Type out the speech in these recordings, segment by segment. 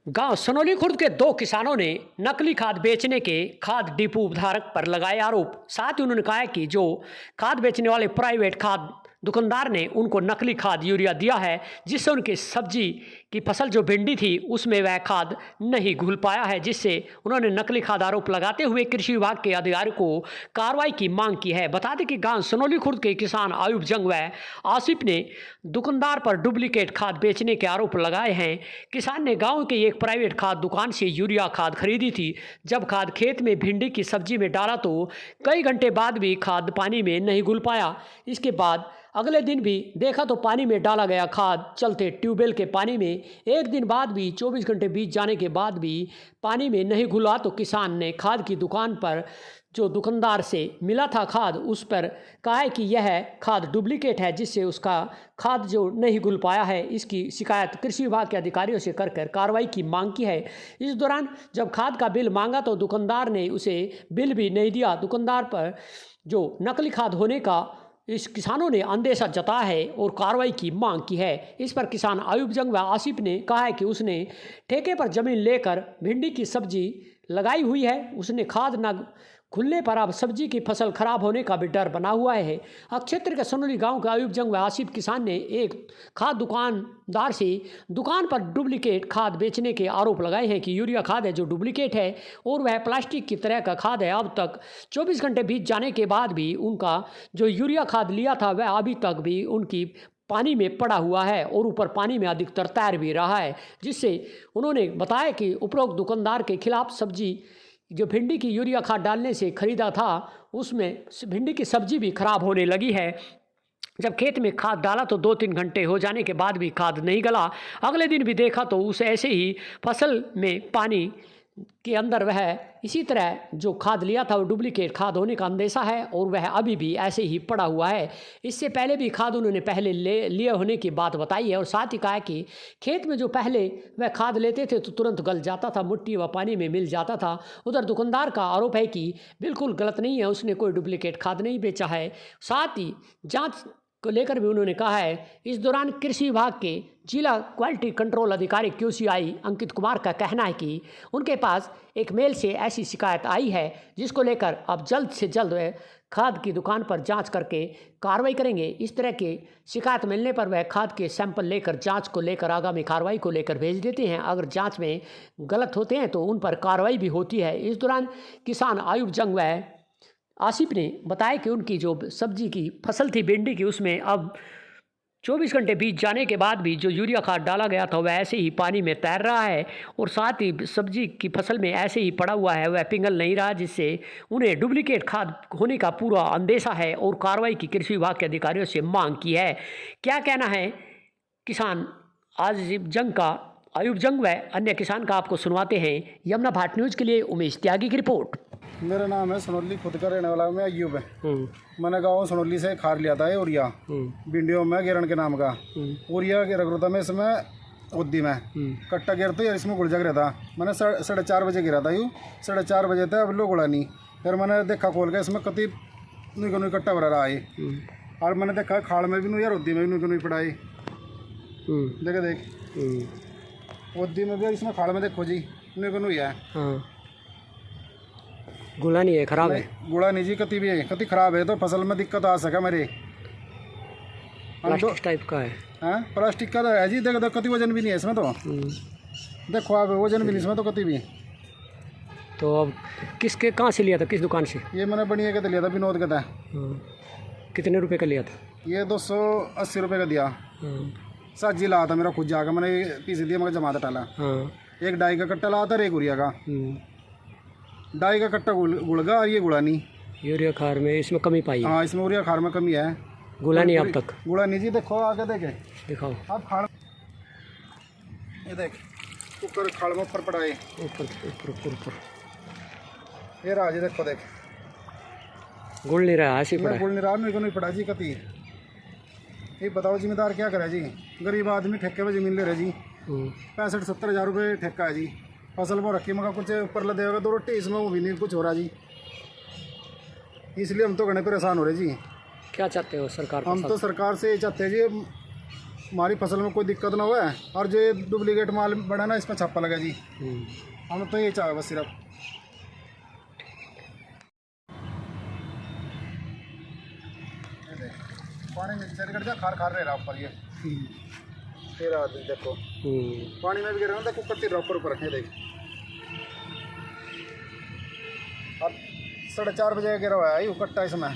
गांव सनोली खुर्द के दो किसानों ने नकली खाद बेचने के खाद डिपो धारक पर लगाए आरोप। साथ ही उन्होंने कहा कि जो खाद बेचने वाले प्राइवेट खाद दुकानदार ने उनको नकली खाद यूरिया दिया है, जिससे उनकी सब्जी की फसल जो भिंडी थी उसमें वह खाद नहीं घुल पाया है, जिससे उन्होंने नकली खाद आरोप लगाते हुए कृषि विभाग के अधिकारी को कार्रवाई की मांग की है। बता दें कि गांव सनोली खुर्द के किसान आयुब जंग व आसिफ ने दुकानदार पर डुप्लीकेट खाद बेचने के आरोप लगाए हैं। किसान ने गांव के एक प्राइवेट खाद दुकान से यूरिया खाद खरीदी थी। जब खाद खेत में भिंडी की सब्जी में डाला तो कई घंटे बाद भी खाद पानी में नहीं घुल पाया। इसके बाद अगले दिन भी देखा तो पानी में डाला गया खाद चलते ट्यूबवेल के पानी में एक दिन बाद भी 24 घंटे बीत जाने के बाद भी पानी में नहीं घुला। तो किसान ने खाद की दुकान पर जो दुकानदार से मिला था खाद उस पर कहा है कि यह खाद डुप्लीकेट है, जिससे उसका खाद जो नहीं घुल पाया है। इसकी शिकायत कृषि विभाग के अधिकारियों से कर कार्रवाई की मांग की है। इस दौरान जब खाद का बिल मांगा तो दुकानदार ने उसे बिल भी नहीं दिया। दुकानदार पर जो नकली खाद होने का इस किसानों ने अंदेशा जताया है और कार्रवाई की मांग की है। इस पर किसान आयुब जंग व आसिफ ने कहा है कि उसने ठेके पर जमीन लेकर भिंडी की सब्जी लगाई हुई है। उसने खाद न खुलने पर अब सब्जी की फसल खराब होने का भी डर बना हुआ है। क्षेत्र के सनोली गांव के आयुब जंग व आसिफ किसान ने एक खाद दुकानदार से दुकान पर डुप्लीकेट खाद बेचने के आरोप लगाए हैं कि यूरिया खाद है जो डुप्लीकेट है और वह प्लास्टिक की तरह का खाद है। अब तक 24 घंटे बीत जाने के बाद भी उनका जो यूरिया खाद लिया था वह अभी तक भी उनकी पानी में पड़ा हुआ है और ऊपर पानी में अधिकतर तैर भी रहा है, जिससे उन्होंने बताया कि उपरोक्त दुकानदार के खिलाफ सब्जी जो भिंडी की यूरिया खाद डालने से खरीदा था उसमें भिंडी की सब्जी भी खराब होने लगी है। जब खेत में खाद डाला तो 2-3 घंटे हो जाने के बाद भी खाद नहीं गला। अगले दिन भी देखा तो उस ऐसे ही फसल में पानी के अंदर वह इसी तरह जो खाद लिया था वो डुप्लीकेट खाद होने का अंदेशा है और वह अभी भी ऐसे ही पड़ा हुआ है। इससे पहले भी खाद उन्होंने पहले लिए होने की बात बताई है और साथ ही कहा कि खेत में जो पहले वह खाद लेते थे तो तुरंत गल जाता था, मिट्टी व पानी में मिल जाता था। उधर दुकानदार का आरोप है कि बिल्कुल गलत नहीं है, उसने कोई डुप्लीकेट खाद नहीं बेचा है। साथ ही जाँच को लेकर भी उन्होंने कहा है। इस दौरान कृषि विभाग के जिला क्वालिटी कंट्रोल अधिकारी QCI अंकित कुमार का कहना है कि उनके पास एक मेल से ऐसी शिकायत आई है, जिसको लेकर अब जल्द से जल्द वह खाद की दुकान पर जांच करके कार्रवाई करेंगे। इस तरह के शिकायत मिलने पर वह खाद के सैंपल लेकर जांच को लेकर आगामी कार्रवाई को लेकर भेज देते हैं। अगर जांच में गलत होते हैं तो उन पर कार्रवाई भी होती है। इस दौरान किसान आयुब जंग व आसिफ ने बताया कि उनकी जो सब्जी की फसल थी भिंडी की उसमें अब 24 घंटे बीत जाने के बाद भी जो यूरिया खाद डाला गया था वह ऐसे ही पानी में तैर रहा है और साथ ही सब्जी की फसल में ऐसे ही पड़ा हुआ है, वह पिघल नहीं रहा, जिससे उन्हें डुप्लीकेट खाद होने का पूरा अंदेशा है और कार्रवाई की कृषि विभाग के अधिकारियों से मांग की है। क्या कहना है किसान आसिफ जंग का, आयुब जंग व अन्य किसान का, आपको सुनवाते हैं। यमुना भाट न्यूज़ के लिए उमेश त्यागी की रिपोर्ट। मेरा नाम है सनोली खुद का रहने वाला मैं अयूब है। मैंने गाँव सनोली से खाद लिया था यूरिया भिंडियों में गिरण के नाम का यूरिया गिरा था मैं इसमें उद्दी में कट्टा गिर तो यार इसमें गुलजा गिरा था। मैंने 4:30 बजे गिरा था यूँ 4:30 बजे तक अब लोग उड़ा नहीं। फिर मैंने देखा खोल के इसमें कति नुई कट्टा भरा रहा है और मैंने देखा खाड़ में भी नु यार उद्दी में भी नुई पड़ाई देख उद्दी में भी इसमें खाड़ में देखो जी नुई है। गुला नहीं है, खराब है। गुड़ा नहीं जी, कति भी है, कति खराब है तो फसल में दिक्कत आ सका मेरे। प्लास्टिक टाइप का है। हाँ प्लास्टिक का तो है जी। देखो कति वजन भी नहीं है इसमें तो देखो आप वजन भी नहीं इसमें तो कति भी। तो अब किसके कहाँ से लिया था, किस दुकान से? ये मैंने बढ़िया का लिया था, विनोद का था। कितने रुपए का लिया था? ये 280 रुपये का दिया। साजी लाया था मेरा खुद जाकर, मैंने पीस दिया मगर जमा था टाला। एक डाई का कट्टा लाया था, एक यूरिया का। डाई का कट्टा गुड़गा और ये गुड़ा नहीं। यूरिया खार में इसमें कमी पाई है। हाँ इसमें यूरिया खार में कमी है, गुला नहीं अब तक। गुड़ा नहीं जी। देखो आगे देखे दिखाओ आप खाड़, ये देख ऊपर खाड़ में ऊपर पड़ा है, ऊपर ये रहा जी। देखो देख गुड़ नहीं रहा, ऐसे पड़ा। गुड़ नहीं रहा, मेरे को नहीं पड़ा जी कति। ये बताओ जिम्मेदार क्या करे जी? गरीब आदमी ठेके पे जमीन ले रहे जी। 65-70 हज़ार रुपये ठेका है जी। फसल वो रखी मगर कुछ ऊपर लदे होगा तो रोटी इसमें वो भी नहीं कुछ हो रहा जी। इसलिए हम तो घने परेशान हो रहे जी। क्या चाहते हो सरकार? हम तो सरकार से ये चाहते हैं जी हमारी फसल में कोई दिक्कत ना हो, और जो ये डुप्लीकेट माल बना ना, इस पर छापा लगा जी। हम तो ये चाहे बस सिर्फ। ये देख, पानी में चल जा, खार खार रहा ऊपर ये तेरा देखो, पानी में भी गिर रहा है, देखो कट्टी रहा ऊपर ऊपर। ये देख, अब 4:30 बजे गिरा हुआ है ये कट्टा इसमें।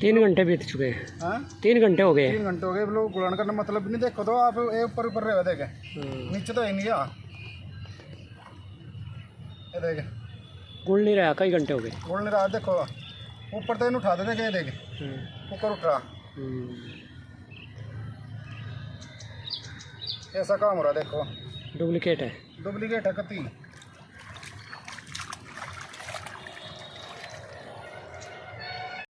3 घंटे बीत चुके हैं। हाँ 3 घंटे हो गए। 3 घंटे हो गए। लोग गुलान करना मतलब नहीं, देखो तो आप ये ऊपर ऊपर रहे देखे, नीचे तो है नहीं। ये देखे गुड़ नहीं रहा, कई घंटे हो गए। गुड़ नहीं रहा, देखो ऊपर तो इन उठा देते क्या, देखे ऊपर उठ रहा। ऐसा काम हो रहा, देखो डुप्लीकेट है। डुप्लीकेट है कति।